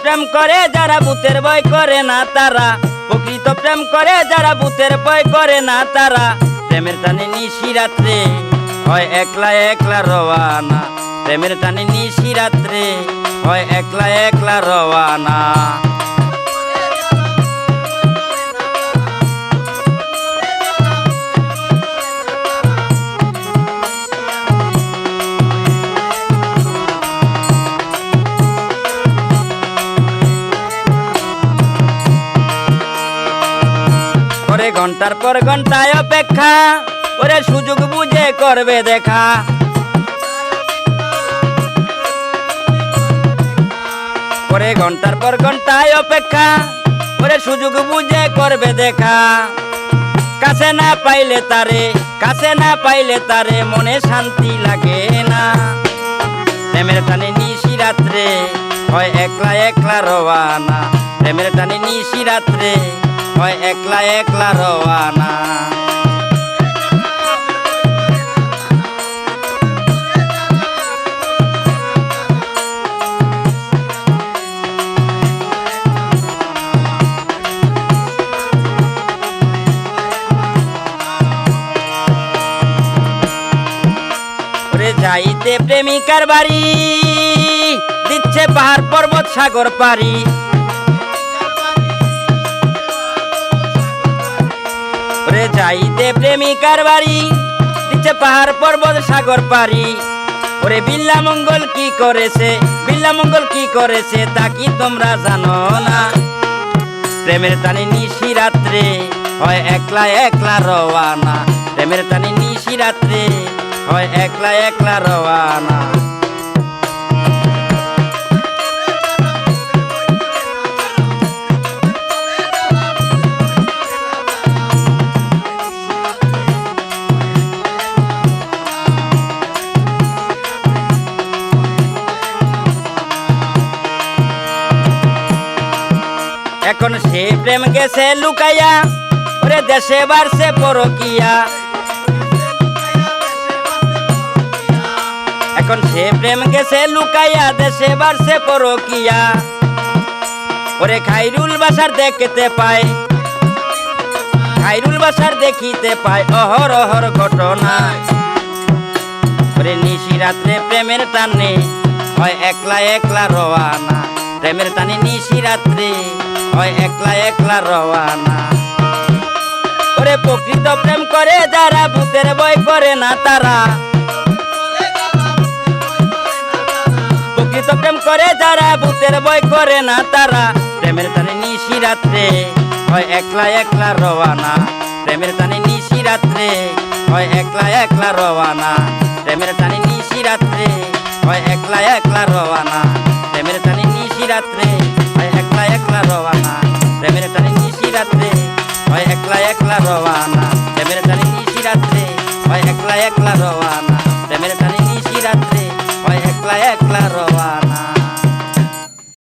প্রেম করে যারা ভূতের ভয় করে না তারা, প্রকৃত প্রেম করে যারা ভূতের ভয় করে না তারা, প্রেমের টানে নিশি রাত্রে হয় একলা একলা রওয়ানা, প্রেমের টানে নিশি রাত্রে হয় একলা একলা রওয়ানা। ঘন্টার পর ঘন্টায় অপেক্ষা ওরে সুযোগ বুঝে করবে দেখা, ওরে ঘন্টার পর ঘন্টায় অপেক্ষা ওরে সুযোগ বুঝে করবে দেখা। কাছে না পাইলে তারে, কাছে না পাইলে তারে মনে শান্তি লাগে না, প্রেমের টানে নিশি রাত্রে হয় একলা একলা রওয়ানা, প্রেমের টানে নিশি রাত্রে হয় একলা একলা রওয়ানা। ওরে যাইতে প্রেমিকার বাড়ি দিচ্ছে পাহাড় পর্বত সাগর পারি, ওরে যাইতে প্রেমিকার বাড়ি দিচ্ছে পাহাড় পর্বত সাগর পারি। ওরে বিল্লা মঙ্গল কি করেছে, বিল্লা মঙ্গল কি করেছে তা কি তোমরা জানো না, প্রেমের টানে নিশি রাত্রে হয় একলা একলা রওয়ানা, প্রেমের টানে নিশি রাত্রে হয় একলা একলা রওয়ানা। এখন সে প্রেম গেছে লুকাইয়া ওরে দেশে বাড়ছে পরকিয়া, এখন সে প্রেম গেছে লুকাইয়া দেশে বাড়ছে পরকিয়া। ওরে খাইরুল বাসার দেখতে পায়, খাইরুল বাসার দেখিতে পায় অহর অহর ঘটনা, ওরে নিশি রাত্রে প্রেমের টানে হয় একলা একলা রওয়ানা, প্রেমের টানে নিশি রাত্রে হয় একলা একলা রওয়ানা। ওরে প্রকৃত প্রেম করে যারা ভূতের ভয় করে না তারা, প্রকৃত প্রেম করে যারা ভূতের ভয় করে না তারা, প্রেমের টানে নিশি রাত্রে হয় একলা একলা রওয়ানা, প্রেমের টানে নিশি রাত্রে হয় একলা একলা রওয়ানা, প্রেমের টানে নিশি রাত্রে হয় একলা একলা রওয়ানা, প্রেমের টানে নিশি রাত্রে হয় একলা একলা রওয়ানা, প্রেমের টানে নিশি রাত্রে হয় একলা একলা রওয়ানা।